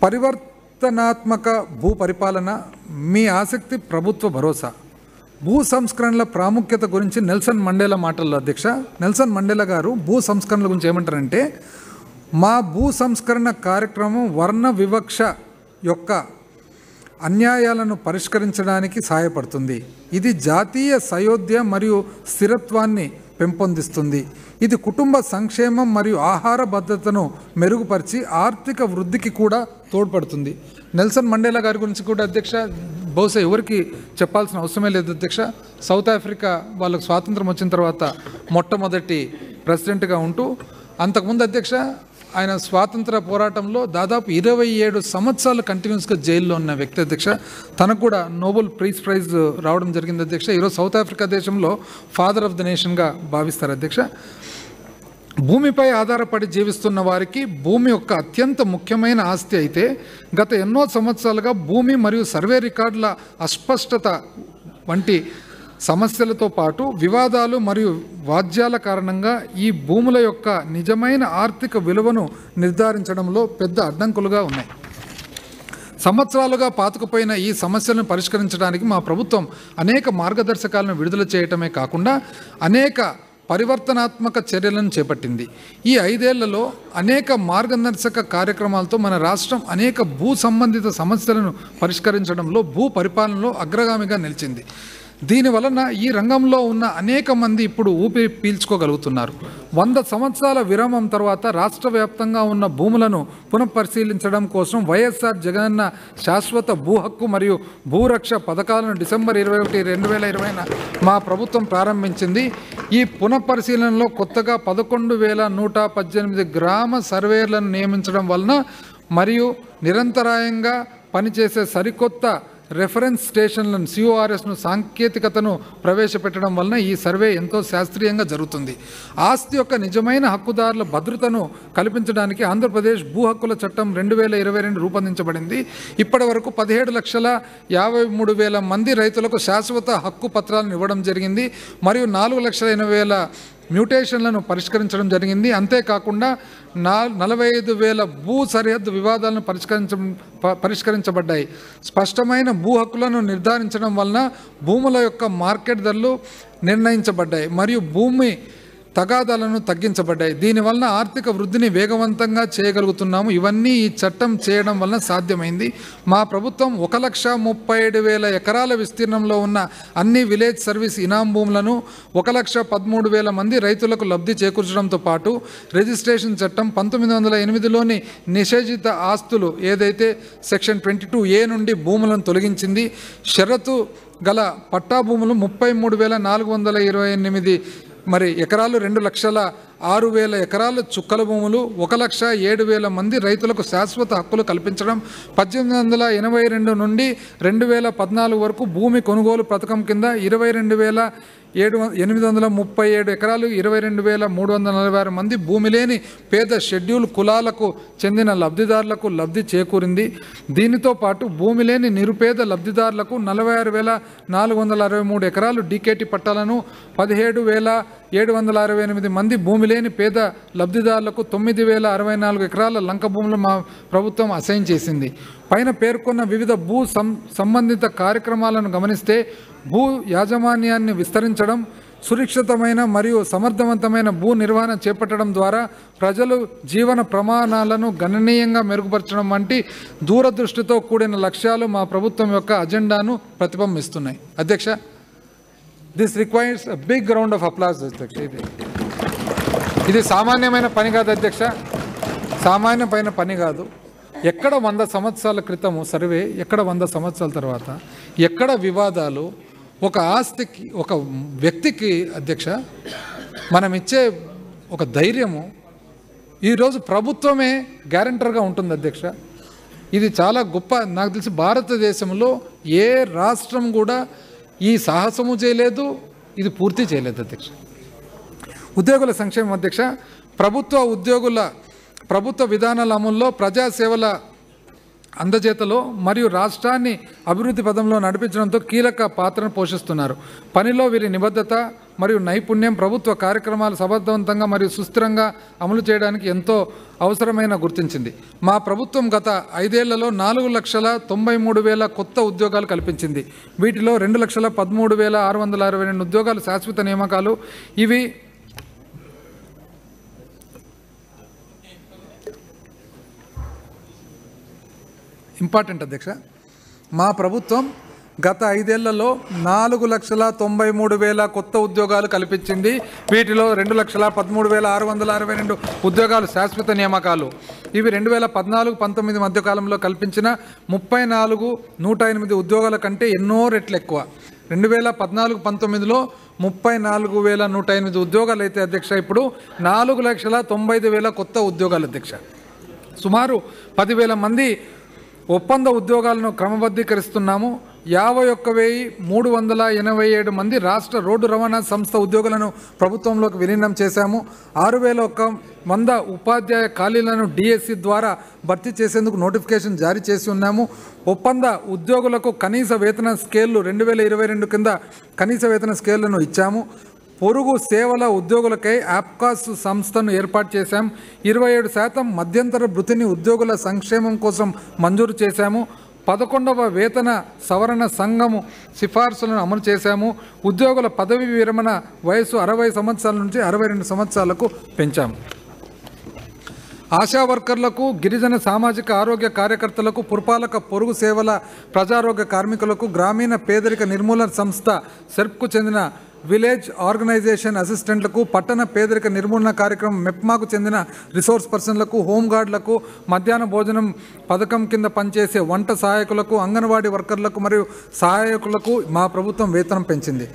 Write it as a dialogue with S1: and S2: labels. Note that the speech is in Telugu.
S1: పరివర్తనాత్మక భూ పరిపాలన, మీ ఆసక్తి, ప్రభుత్వ భరోసా. భూ సంస్కరణల ప్రాముఖ్యత గురించి నెల్సన్ మండేలా మాటల్లో అధ్యక్ష, నెల్సన్ మండేలా గారు భూ సంస్కరణల గురించి ఏమంటారంటే, మా భూ సంస్కరణ కార్యక్రమం వర్ణ వివక్ష యొక్క అన్యాయాలను పరిష్కరించడానికి సహాయపడుతుంది. ఇది జాతీయ సయోధ్య మరియు స్థిరత్వాన్ని పెంపొందిస్తుంది. ఇది కుటుంబ సంక్షేమం మరియు ఆహార భద్రతను మెరుగుపరిచి ఆర్థిక వృద్ధికి కూడా తోడ్పడుతుంది. నెల్సన్ మండేలా గారి గురించి కూడా అధ్యక్ష బహుశా ఎవరికి చెప్పాల్సిన అవసరమే లేదు అధ్యక్ష. సౌత్ ఆఫ్రికా వాళ్ళకు స్వాతంత్రం వచ్చిన తర్వాత మొట్టమొదటి ప్రెసిడెంట్గా ఉంటూ, అంతకుముందు అధ్యక్ష ఆయన స్వాతంత్ర పోరాటంలో దాదాపు 27 సంవత్సరాలు కంటిన్యూస్గా జైల్లో ఉన్న వ్యక్తి అధ్యక్ష. తనకు కూడా నోబెల్ పీస్ ప్రైజ్ రావడం జరిగింది అధ్యక్ష. ఈరోజు సౌత్ ఆఫ్రికా దేశంలో ఫాదర్ ఆఫ్ ద నేషన్గా భావిస్తారు అధ్యక్ష. భూమిపై ఆధారపడి జీవిస్తున్న వారికి భూమి యొక్క అత్యంత ముఖ్యమైన ఆస్తి అయితే, గత ఎన్నో సంవత్సరాలుగా భూమి మరియు సర్వే రికార్డుల అస్పష్టత వంటి సమస్యలతో పాటు వివాదాలు మరియు వాద్యాల కారణంగా ఈ భూముల యొక్క నిజమైన ఆర్థిక విలువను నిర్ధారించడంలో పెద్ద అడ్డంకులుగా ఉన్నాయి. సంవత్సరాలుగా పాతుకుపోయిన ఈ సమస్యలను పరిష్కరించడానికి మా ప్రభుత్వం అనేక మార్గదర్శకాలను విడుదల చేయటమే కాకుండా అనేక పరివర్తనాత్మక చర్యలను చేపట్టింది. ఈ 5 ఏళ్లలో అనేక మార్గదర్శక కార్యక్రమాలతో మన రాష్ట్రం అనేక భూ సంబంధిత సమస్యలను పరిష్కరించడంలో భూ పరిపాలనలో అగ్రగామిగా నిలిచింది. దీనివలన ఈ రంగంలో ఉన్న అనేక మంది ఇప్పుడు ఊపిరి పీల్చుకోగలుగుతున్నారు. 100 సంవత్సరాల విరామం తర్వాత రాష్ట్ర వ్యాప్తంగా ఉన్న భూములను పునఃపరిశీలించడం కోసం వైఎస్ఆర్ జగనన్న శాశ్వత భూ హక్కు మరియు భూరక్ష పథకాలను డిసెంబర్ 21, 2020 మా ప్రభుత్వం ప్రారంభించింది. ఈ పునఃపరిశీలనలో కొత్తగా 11,118 గ్రామ సర్వేయర్లను నియమించడం వలన మరియు నిరంతరాయంగా పనిచేసే సరికొత్త రెఫరెన్స్ స్టేషన్లను CORSను సాంకేతికతను ప్రవేశపెట్టడం వలన ఈ సర్వే ఎంతో శాస్త్రీయంగా జరుగుతుంది. ఆస్తి యొక్క నిజమైన హక్కుదారుల భద్రతను కల్పించడానికి ఆంధ్రప్రదేశ్ భూ హక్కుల చట్టం 2022 రూపొందించబడింది. ఇప్పటి వరకు 17,53,000 మంది రైతులకు శాశ్వత హక్కు పత్రాలను ఇవ్వడం జరిగింది మరియు 4,80,000 మ్యూటేషన్లను పరిష్కరించడం జరిగింది. అంతేకాకుండా 45,000 భూ సరిహద్దు వివాదాలను పరిష్కరించబడ్డాయి. స్పష్టమైన భూ హక్కులను నిర్ధారించడం వలన భూముల యొక్క మార్కెట్ ధరలు నిర్ణయించబడ్డాయి మరియు భూమి తగాదాలను తగ్గించబడ్డాయి. దీనివలన ఆర్థిక వృద్ధిని వేగవంతంగా చేయగలుగుతున్నాము. ఇవన్నీ ఈ చట్టం చేయడం వలన సాధ్యమైంది. మా ప్రభుత్వం 1,37,000 ఎకరాల విస్తీర్ణంలో ఉన్న అన్ని విలేజ్ సర్వీస్ ఇనాం భూములను 1,13,000 మంది రైతులకు లబ్ధి చేకూర్చడంతో పాటు రిజిస్ట్రేషన్ చట్టం 1908లోని నిషేధిత ఆస్తులు ఏదైతే సెక్షన్ 22A నుండి భూములను తొలగించింది. షరతు గల పట్టా భూములు 33,428 ఎకరాలు, 2,06,000 ఎకరాలు చుక్కల భూములు, 1,07,000 మంది రైతులకు శాశ్వత హక్కులు కల్పించడం, 1882 నుండి 2014 వరకు భూమి కొనుగోలు పథకం కింద 22,837 ఎకరాలు, 22,346 మంది భూమి లేని పేద షెడ్యూల్ కులాలకు చెందిన లబ్ధిదారులకు లబ్ధి చేకూరింది. దీనితో పాటు భూమి లేని నిరుపేద లబ్ధిదారులకు 46,463 ఎకరాలు DKT పట్టాలను, 17,768 మంది భూమి లేని పేద లబ్ధిదారులకు 9,064 ఎకరాల లంక భూములు మా ప్రభుత్వం అసైన్ చేసింది. పైన పేర్కొన్న వివిధ భూ సంబంధిత కార్యక్రమాలను గమనిస్తే భూ యాజమాన్యాన్ని విస్తరించడం, సురక్షితమైన మరియు సమర్థవంతమైన భూ నిర్వహణ చేపట్టడం ద్వారా ప్రజలు జీవన ప్రమాణాలను గణనీయంగా మెరుగుపరచడం వంటి దూరదృష్టితో కూడిన లక్ష్యాలు మా ప్రభుత్వం యొక్క అజెండాను ప్రతిబింబిస్తున్నాయి. అధ్యక్ష, this requires a big round of applause అధ్యక్ష. ఇది సామాన్యమైన పని కాదు అధ్యక్ష, సామాన్యమైన పని కాదు. ఎక్కడ 100 సంవత్సరాల క్రితము సర్వే, ఎక్కడ 100 సంవత్సరాల తర్వాత, ఎక్కడ వివాదాలు, ఒక ఆస్తికి, ఒక వ్యక్తికి అధ్యక్ష మనం ఇచ్చే ఒక ధైర్యము ఈరోజు ప్రభుత్వమే గ్యారంటర్గా ఉంటుంది అధ్యక్ష. ఇది చాలా గొప్ప. నాకు తెలిసి భారతదేశంలో ఏ రాష్ట్రం కూడా ఈ సాహసము చేయలేదు, ఇది పూర్తి చేయలేదు అధ్యక్ష. ఉద్యోగుల సంక్షేమం అధ్యక్ష, ప్రభుత్వ విధానాల అమల్లో, ప్రజాసేవల అందజేతలో మరియు రాష్ట్రాన్ని అభివృద్ధి పదంలో నడిపించడంతో కీలక పాత్రను పోషిస్తున్నారు. పనిలో వీరి నిబద్ధత, మరియు నైపుణ్యం ప్రభుత్వ కార్యక్రమాలు సమర్థవంతంగా మరియు సుస్థిరంగా అమలు చేయడానికి ఎంతో అవసరమైన గుర్తించింది. మా ప్రభుత్వం గత 5 ఏళ్లలో 4,93,000 కొత్త ఉద్యోగాలు కల్పించింది. వీటిలో 2,13,662 ఉద్యోగాలు శాశ్వత నియామకాలు. ఇవి ఇంపార్టెంట్ అధ్యక్ష. మా ప్రభుత్వం గత 5 ఏళ్లలో 4,93,000 కొత్త ఉద్యోగాలు కల్పించింది. వీటిలో 2,13,662 ఉద్యోగాలు శాశ్వత నియామకాలు. ఇవి 2014-19 మధ్యకాలంలో కల్పించిన 34,108 ఉద్యోగాల కంటే ఎన్నో రెట్లు ఎక్కువ. 2014-19లో 34,108 ఉద్యోగాలు అయితే అధ్యక్ష ఇప్పుడు 4,95,000 కొత్త ఉద్యోగాలు అధ్యక్ష. సుమారు 10,000 మంది ఒప్పంద ఉద్యోగాలను క్రమబద్ధీకరిస్తున్నాము. 51,387 మంది రాష్ట్ర రోడ్డు రవాణా సంస్థ ఉద్యోగులను ప్రభుత్వంలోకి విలీనం చేశాము. 6,100 ఉపాధ్యాయ ఖాళీలను డిఎస్సి ద్వారా భర్తీ చేసేందుకు నోటిఫికేషన్ జారీ చేసి ఉన్నాము. ఒప్పంద ఉద్యోగులకు కనీస వేతన స్కేళ్లు 2022 కింద కనీస వేతన స్కేళ్లను ఇచ్చాము. పొరుగు సేవల ఉద్యోగులకై ఆప్కాస్ సంస్థను ఏర్పాటు చేశాం. 27% మధ్యంతర భృతిని ఉద్యోగుల సంక్షేమం కోసం మంజూరు చేశాము. 11వ వేతన సవరణ సంఘము సిఫార్సులను అమలు చేశాము. ఉద్యోగుల పదవి విరమణ వయసు 60 సంవత్సరాల నుంచి 62 సంవత్సరాలకు పెంచాము. ఆశా వర్కర్లకు, గిరిజన సామాజిక ఆరోగ్య కార్యకర్తలకు, పురపాలక పొరుగు సేవల ప్రజారోగ్య కార్మికులకు, గ్రామీణ పేదరిక నిర్మూలన సంస్థ సెర్ప్కు చెందిన విలేజ్ ఆర్గనైజేషన్ అసిస్టెంట్లకు, పట్టణ పేదరిక నిర్మూలన కార్యక్రమం మెప్మాకు చెందిన రిసోర్స్ పర్సన్లకు, హోంగార్డులకు, మధ్యాహ్న భోజనం పథకం కింద పనిచేసే వంట సహాయకులకు, అంగన్వాడీ వర్కర్లకు మరియు సహాయకులకు మా ప్రభుత్వం వేతనం పెంచింది.